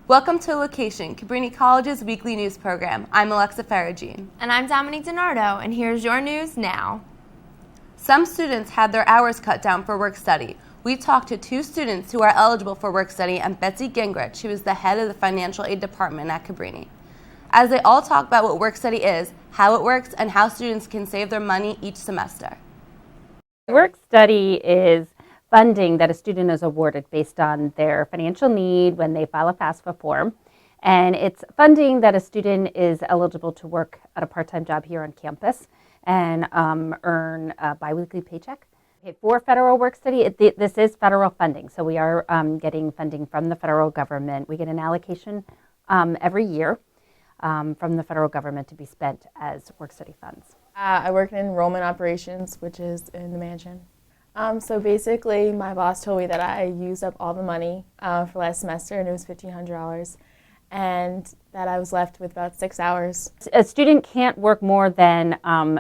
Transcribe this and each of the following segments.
Welcome to LOQation, Cabrini College's weekly news program. I'm Alexa Faragine. And I'm Dominique DiNardo, and here's your news now. Some students had their hours cut down for work study. We talked to two students who are eligible for work study and Betsy Gingrich, who is the head of the financial aid department at Cabrini. As they all talk about what work study is, how it works, and how students can save their money each semester. Work study is funding that a student is awarded based on their financial need when they file a FAFSA form. And it's funding that a student is eligible to work at a part-time job here on campus and earn a biweekly paycheck. Okay, for federal work study, this is federal funding. So we are getting funding from the federal government. We get an allocation every year from the federal government to be spent as work study funds. I work in enrollment operations, which is in the mansion. So basically, my boss told me that I used up all the money for last semester, and it was $1,500, and that I was left with about 6 hours. A student can't work more than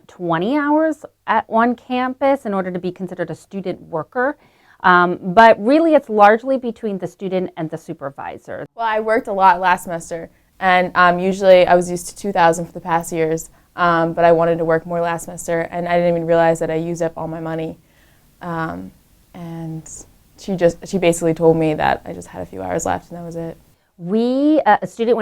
20 hours on campus in order to be considered a student worker, but really it's largely between the student and the supervisor. Well, I worked a lot last semester, and usually I was used to $2,000 for the past years, but I wanted to work more last semester, and I didn't even realize that I used up all my money. And she basically told me that I just had a few hours left, and that was it. When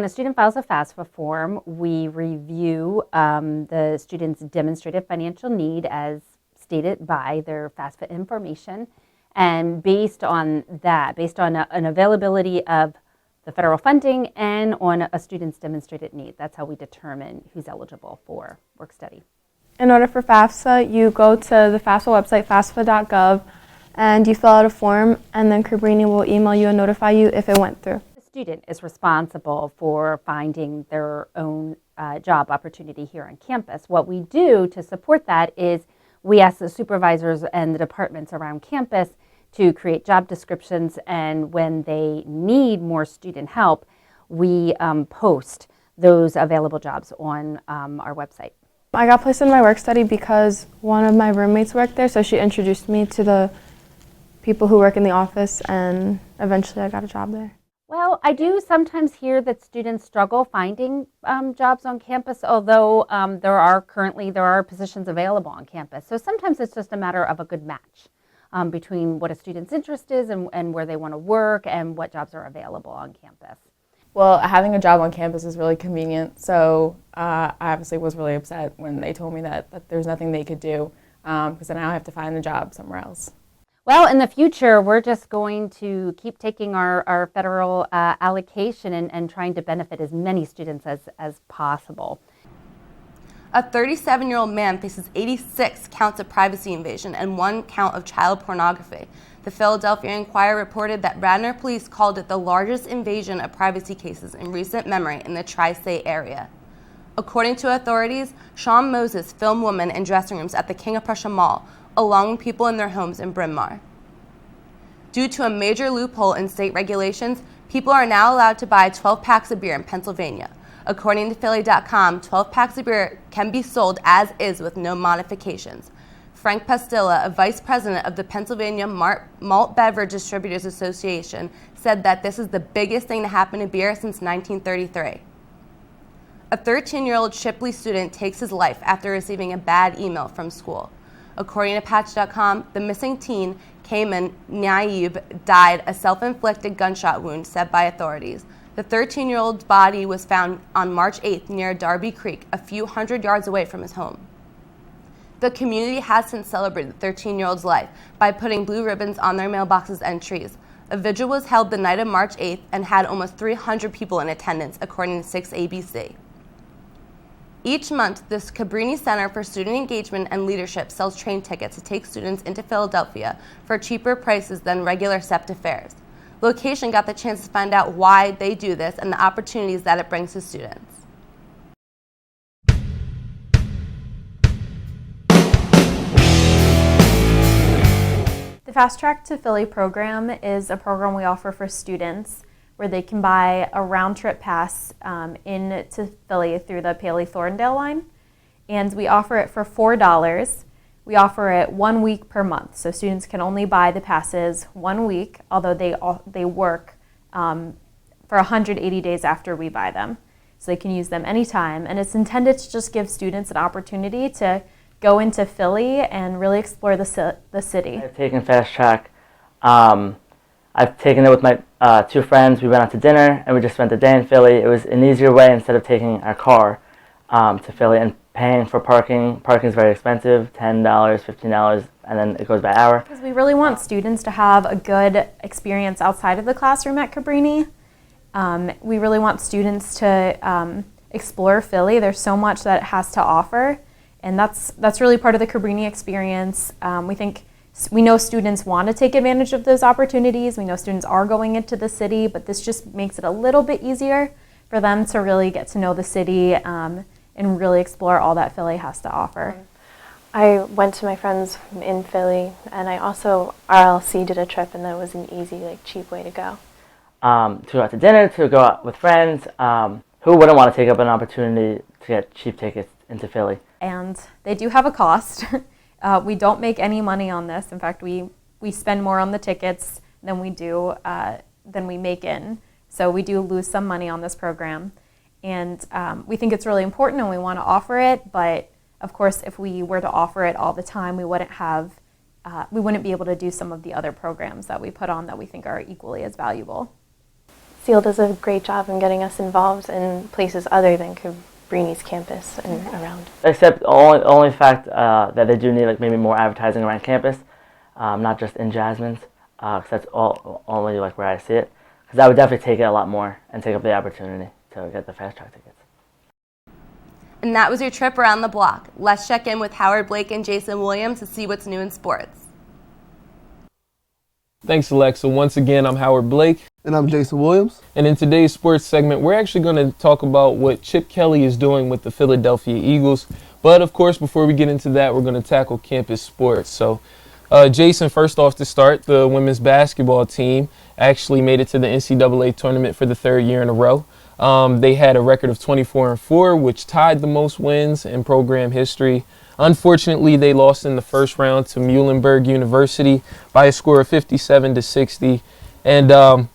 a student files a FAFSA form, we review the student's demonstrated financial need as stated by their FAFSA information, and based on that, based on an availability of the federal funding and on a student's demonstrated need, that's how we determine who's eligible for work study. In order for FAFSA, you go to the FAFSA website, fafsa.gov, and you fill out a form, and then Cabrini will email you and notify you if it went through. The student is responsible for finding their own job opportunity here on campus. What we do to support that is we ask the supervisors and the departments around campus to create job descriptions, and when they need more student help, we post those available jobs on our website. I got placed in my work study because one of my roommates worked there, so she introduced me to the people who work in the office, and eventually I got a job there. Well, I do sometimes hear that students struggle finding jobs on campus, although there are positions available on campus. So sometimes it's just a matter of a good match between what a student's interest is and where they want to work and what jobs are available on campus. Well, having a job on campus is really convenient, so I obviously was really upset when they told me that there's nothing they could do, because then now I have to find a job somewhere else. Well, in the future, we're just going to keep taking our federal allocation and trying to benefit as many students as possible. A 37-year-old man faces 86 counts of privacy invasion and 1 count of child pornography. The Philadelphia Inquirer reported that Radnor police called it the largest invasion of privacy cases in recent memory in the tri-state area. According to authorities, Sean Moses filmed women in dressing rooms at the King of Prussia Mall, along with people in their homes in Bryn Mawr. Due to a major loophole in state regulations, people are now allowed to buy 12 packs of beer in Pennsylvania. According to Philly.com, 12 packs of beer can be sold as is with no modifications. Frank Pastilla, a vice president of the Pennsylvania Malt Beverage Distributors Association, said that this is the biggest thing to happen to beer since 1933. A 13-year-old Shipley student takes his life after receiving a bad email from school. According to Patch.com, the missing teen, Cayman Naib, died a self-inflicted gunshot wound said by authorities. The 13-year-old's body was found on March 8th near Darby Creek, a few hundred yards away from his home. The community has since celebrated the 13-year-old's life by putting blue ribbons on their mailboxes and trees. A vigil was held the night of March 8th and had almost 300 people in attendance, according to 6ABC. Each month, this Cabrini Center for Student Engagement and Leadership sells train tickets to take students into Philadelphia for cheaper prices than regular SEPTA fares. LOQation got the chance to find out why they do this and the opportunities that it brings to students. The Fast Track to Philly program is a program we offer for students where they can buy a round-trip pass into Philly through the Paley-Thorndale line. And we offer it for $4. We offer it 1 week per month, so students can only buy the passes 1 week, although they work from for 180 days after we buy them. So they can use them anytime. And it's intended to just give students an opportunity to go into Philly and really explore the city. I've taken Fast Track. I've taken it with my 2 friends. We went out to dinner and we just spent the day in Philly. It was an easier way instead of taking our car to Philly and paying for parking. Parking is very expensive, $10, $15, and then it goes by hour. Because we really want students to have a good experience outside of the classroom at Cabrini. We really want students to explore Philly. There's so much that it has to offer, and that's really part of the Cabrini experience. We know students want to take advantage of those opportunities. We know students are going into the city, but this just makes it a little bit easier for them to really get to know the city and really explore all that Philly has to offer. I went to my friends in Philly, and I also, RLC did a trip, and that was an easy, cheap way to go. To go out to dinner, to go out with friends. Who wouldn't want to take up an opportunity to get cheap tickets into Philly? And they do have a cost. We don't make any money on this. In fact, we spend more on the tickets than we make in. So we do lose some money on this program. And we think it's really important and we want to offer it. But of course, if we were to offer it all the time, we wouldn't be able to do some of the other programs that we put on that we think are equally as valuable. SEAL does a great job in getting us involved in places other than Cabrini's campus and around. Except only fact that they do need maybe more advertising around campus, not just in Jasmine's, because that's only where I see it. Because I would definitely take it a lot more and take up the opportunity to get the Fast Track tickets. And that was your trip around the block. Let's check in with Howard Blake and Jason Williams to see what's new in sports. Thanks, Alexa. Once again, I'm Howard Blake. And I'm Jason Williams. And in today's sports segment, we're actually going to talk about what Chip Kelly is doing with the Philadelphia Eagles. But, of course, before we get into that, we're going to tackle campus sports. So, Jason, first off to start, the women's basketball team actually made it to the NCAA tournament for the 3rd year in a row. They had a record of 24-4, which tied the most wins in program history. Unfortunately, they lost in the first round to Muhlenberg University by a score of 57-60. And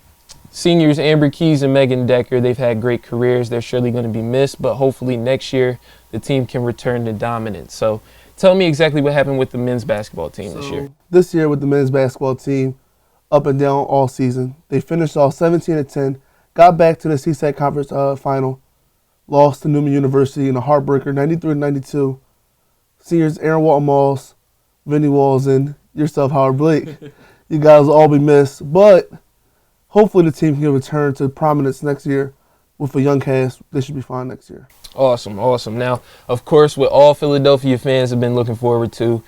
seniors Amber Keys and Megan Decker, they've had great careers. They're surely going to be missed, but hopefully next year the team can return to dominance. So tell me exactly what happened with the men's basketball team this year. This year with the men's basketball team, up and down all season. They finished off 17-10, got back to the CSAC Conference final, lost to Newman University in a heartbreaker, 93-92. Seniors Aaron Walton-Moss, Vinny Walls, and yourself, Howard Blake. You guys will all be missed, but hopefully the team can return to prominence next year with a young cast. They should be fine next year. Awesome, awesome. Now, of course, what all Philadelphia fans have been looking forward to,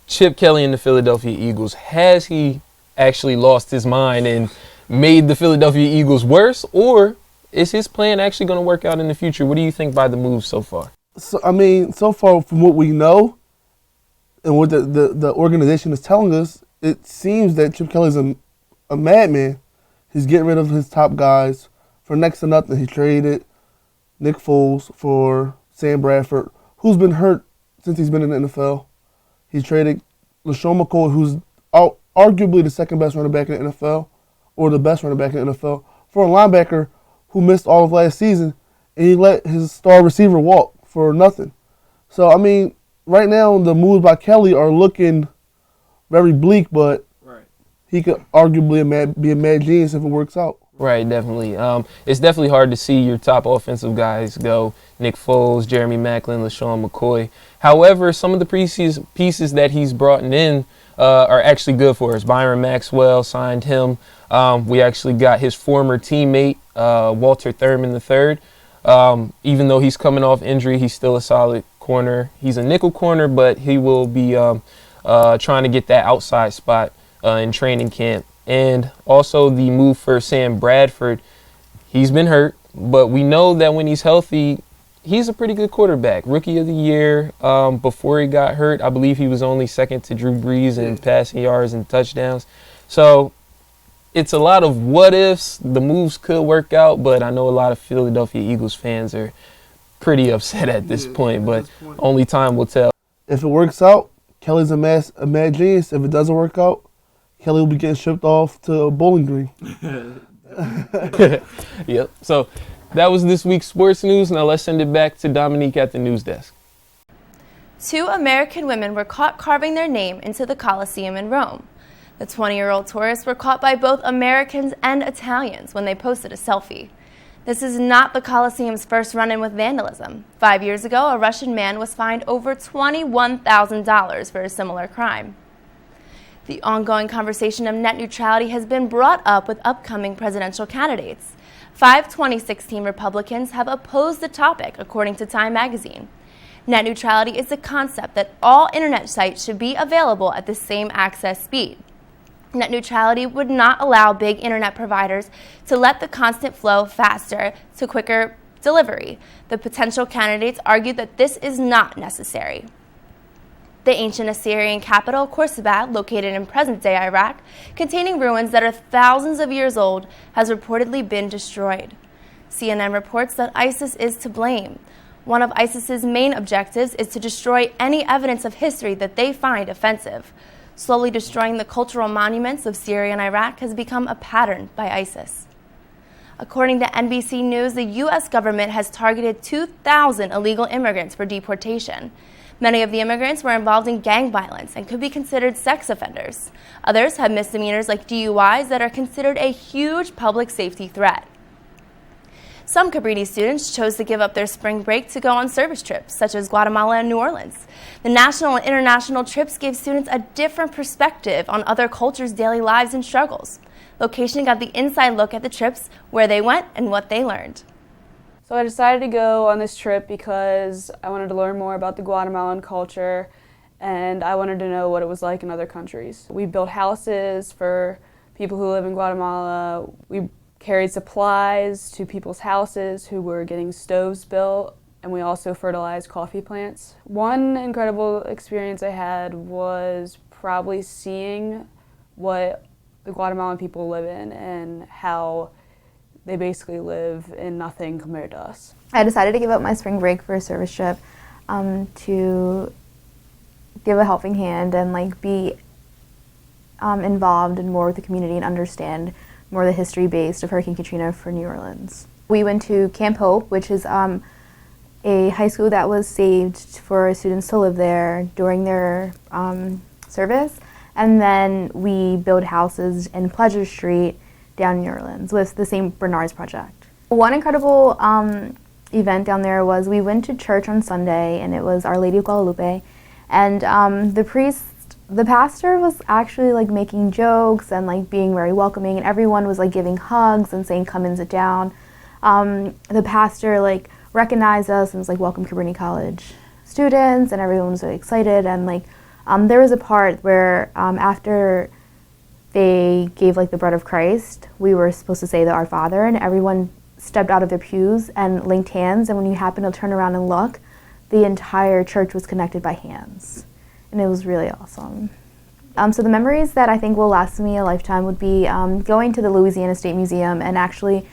Chip Kelly and the Philadelphia Eagles. Has he actually lost his mind and made the Philadelphia Eagles worse, or is his plan actually going to work out in the future? What do you think by the moves so far? So far from what we know and what the organization is telling us, it seems that Chip Kelly's a madman. He's getting rid of his top guys for next to nothing. He traded Nick Foles for Sam Bradford, who's been hurt since he's been in the NFL. He traded LaShawn McCoy, who's arguably the second best running back in the NFL, or the best running back in the NFL, for a linebacker who missed all of last season, and he let his star receiver walk for nothing. So, right now the moves by Kelly are looking very bleak, but he could arguably be a mad genius if it works out. Right, definitely. It's definitely hard to see your top offensive guys go. Nick Foles, Jeremy Maclin, LaShawn McCoy. However, some of the pieces that he's brought in are actually good for us. Byron Maxwell signed him. We actually got his former teammate, Walter Thurman III. Even though he's coming off injury, he's still a solid corner. He's a nickel corner, but he will be trying to get that outside spot in training camp. And also the move for Sam Bradford. He's been hurt, but we know that when he's healthy, he's a pretty good quarterback. Rookie of the year. Before he got hurt, I believe he was only second to Drew Brees in passing yards and touchdowns. So it's a lot of what ifs. The moves could work out, but I know a lot of Philadelphia Eagles fans are pretty upset at this point, but only time will tell. If it works out, Kelly's a mad genius. If it doesn't work out, Kelly will be getting shipped off to Bowling Green. Yep. So that was this week's sports news. Now let's send it back to Dominique at the news desk. 2 American women were caught carving their name into the Colosseum in Rome. The 20-year-old tourists were caught by both Americans and Italians when they posted a selfie. This is not the Colosseum's first run-in with vandalism. 5 years ago, a Russian man was fined over $21,000 for a similar crime. The ongoing conversation of net neutrality has been brought up with upcoming presidential candidates. 5 2016 Republicans have opposed the topic, according to Time magazine. Net neutrality is the concept that all internet sites should be available at the same access speed. Net neutrality would not allow big internet providers to let the constant flow faster to quicker delivery. The potential candidates argued that this is not necessary. The ancient Assyrian capital, Khorsabad, located in present-day Iraq, containing ruins that are thousands of years old, has reportedly been destroyed. CNN reports that ISIS is to blame. One of ISIS's main objectives is to destroy any evidence of history that they find offensive. Slowly destroying the cultural monuments of Syria and Iraq has become a pattern by ISIS. According to NBC News, the U.S. government has targeted 2,000 illegal immigrants for deportation. Many of the immigrants were involved in gang violence and could be considered sex offenders. Others have misdemeanors like DUIs that are considered a huge public safety threat. Some Cabrini students chose to give up their spring break to go on service trips, such as Guatemala and New Orleans. The national and international trips gave students a different perspective on other cultures' daily lives and struggles. LOQation got the inside look at the trips, where they went, and what they learned. So I decided to go on this trip because I wanted to learn more about the Guatemalan culture, and I wanted to know what it was like in other countries. We built houses for people who live in Guatemala. We carried supplies to people's houses who were getting stoves built, and we also fertilized coffee plants. One incredible experience I had was probably seeing what the Guatemalan people live in and how they basically live in nothing compared to us. I decided to give up my spring break for a service trip to give a helping hand and be involved in more with the community and understand more the history based of Hurricane Katrina for New Orleans. We went to Camp Hope, which is a high school that was saved for students to live there during their service. And then we built houses in Pleasure Street down in New Orleans with the St. Bernard's Project. One incredible event down there was we went to church on Sunday, and it was Our Lady of Guadalupe. And the pastor was actually making jokes and being very welcoming, and everyone was giving hugs and saying, "Come and sit down." The pastor recognized us and was "Welcome Cabrini College students," and everyone was really excited. And there was a part where after they gave the bread of Christ, we were supposed to say the Our Father, and everyone stepped out of their pews and linked hands. And when you happen to turn around and look, the entire church was connected by hands. And it was really awesome. So the memories that I think will last me a lifetime would be going to the Louisiana State Museum and actually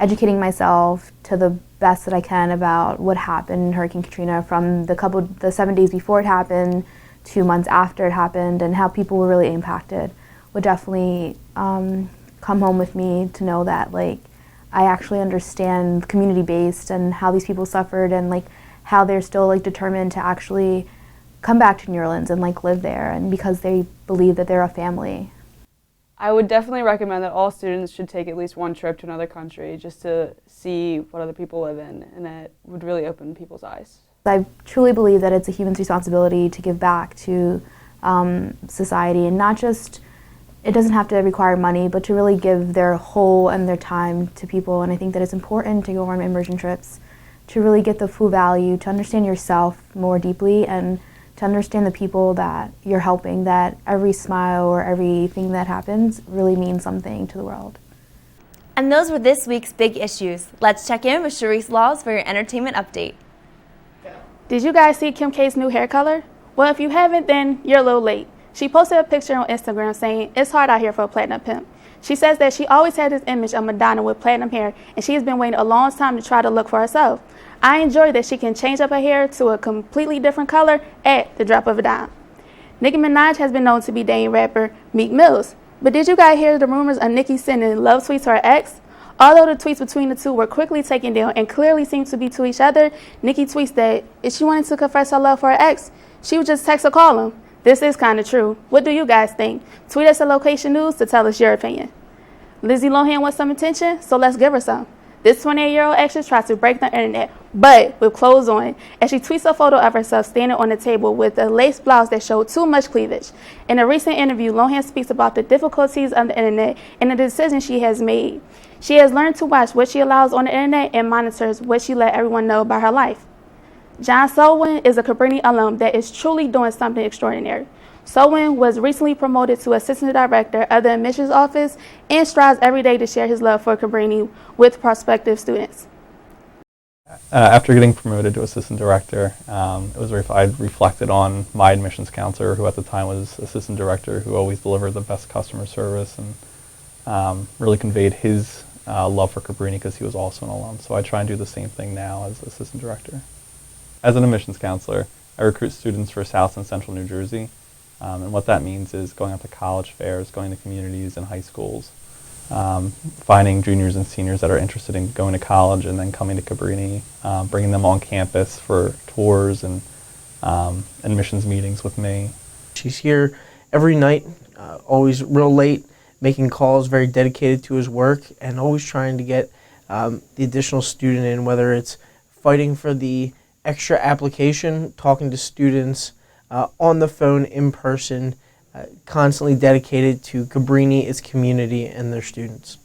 educating myself to the best that I can about what happened in Hurricane Katrina from the 7 days before it happened, 2 months after it happened, and how people were really impacted. Would definitely come home with me to know that I actually understand community-based and how these people suffered, and how they're still determined to actually come back to New Orleans and live there, and because they believe that they're a family. I would definitely recommend that all students should take at least one trip to another country just to see what other people live in, and that would really open people's eyes. I truly believe that it's a human's responsibility to give back to society, and not just, it doesn't have to require money, but to really give their whole and their time to people. And I think that it's important to go on immersion trips to really get the full value, to understand yourself more deeply, and to understand the people that you're helping, that every smile or everything that happens really means something to the world. And those were this week's big issues. Let's check in with Sharice Laws for your entertainment update. Did you guys see Kim K's new hair color? Well, if you haven't, then you're a little late. She posted a picture on Instagram saying, "It's hard out here for a platinum pimp." She says that she always had this image of Madonna with platinum hair, and she has been waiting a long time to try to look for herself. I enjoy that she can change up her hair to a completely different color at the drop of a dime. Nicki Minaj has been known to be dating rapper Meek Mills. But did you guys hear the rumors of Nikki sending love tweets to her ex? Although the tweets between the two were quickly taken down and clearly seemed to be to each other, Nikki tweets that if she wanted to confess her love for her ex, she would just text or call him. This is kind of true. What do you guys think? Tweet us at LOQation News to tell us your opinion. Lindsay Lohan wants some attention, so let's give her some. This 28-year-old actress tried to break the internet, but with clothes on, as she tweets a photo of herself standing on the table with a lace blouse that showed too much cleavage. In a recent interview, Lohan speaks about the difficulties of the internet and the decision she has made. She has learned to watch what she allows on the internet and monitors what she let everyone know about her life. John Solewin is a Cabrini alum that is truly doing something extraordinary. Solewin was recently promoted to Assistant Director of the Admissions Office and strives every day to share his love for Cabrini with prospective students. After getting promoted to Assistant Director, I reflected on my admissions counselor, who at the time was Assistant Director, who always delivered the best customer service and really conveyed his love for Cabrini because he was also an alum. So I try and do the same thing now as Assistant Director. As an admissions counselor, I recruit students for South and Central New Jersey. And what that means is going out to college fairs, going to communities and high schools, finding juniors and seniors that are interested in going to college and then coming to Cabrini, bringing them on campus for tours and admissions meetings with me. She's here every night, always real late, making calls, very dedicated to his work, and always trying to get the additional student in, whether it's fighting for the extra application, talking to students, on the phone, in person, constantly dedicated to Cabrini, its community, and their students.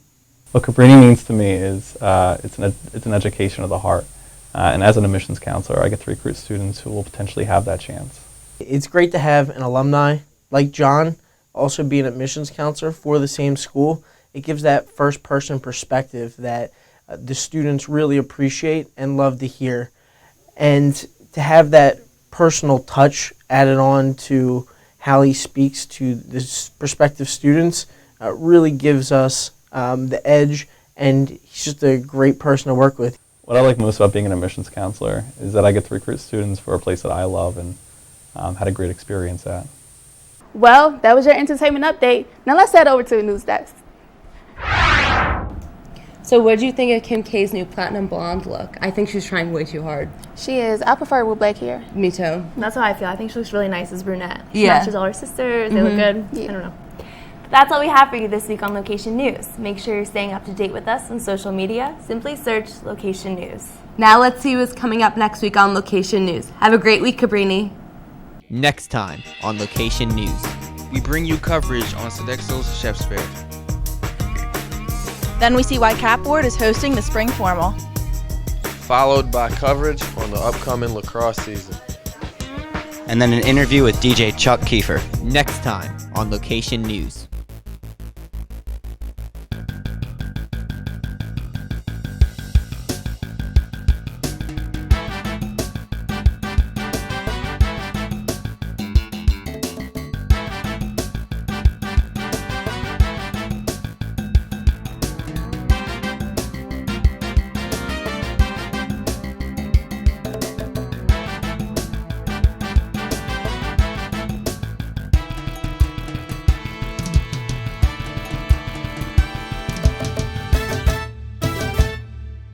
What Cabrini means to me is it's an education of the heart. And as an admissions counselor, I get to recruit students who will potentially have that chance. It's great to have an alumni like John also be an admissions counselor for the same school. It gives that first-person perspective that the students really appreciate and love to hear. And to have that personal touch added on to how he speaks to the prospective students really gives us the edge, and he's just a great person to work with. What I like most about being an admissions counselor is that I get to recruit students for a place that I love and had a great experience at. Well, that was your entertainment update. Now let's head over to the news desk. So what do you think of Kim K's new platinum blonde look? I think she's trying way too hard. She is. I prefer it with black hair. Me too. That's how I feel. I think she looks really nice as brunette. She Yeah. matches all her sisters. They look good. Yeah. I don't know. That's all we have for you this week on LOQation News. Make sure you're staying up to date with us on social media. Simply search LOQation News. Now let's see what's coming up next week on LOQation News. Have a great week, Cabrini. Next time on LOQation News, we bring you coverage on Sodexo's Chef's Fair. Then we see why Capward is hosting the spring formal. Followed by coverage on the upcoming lacrosse season. And then an interview with DJ Chuck Kiefer. Next time on LOQation News.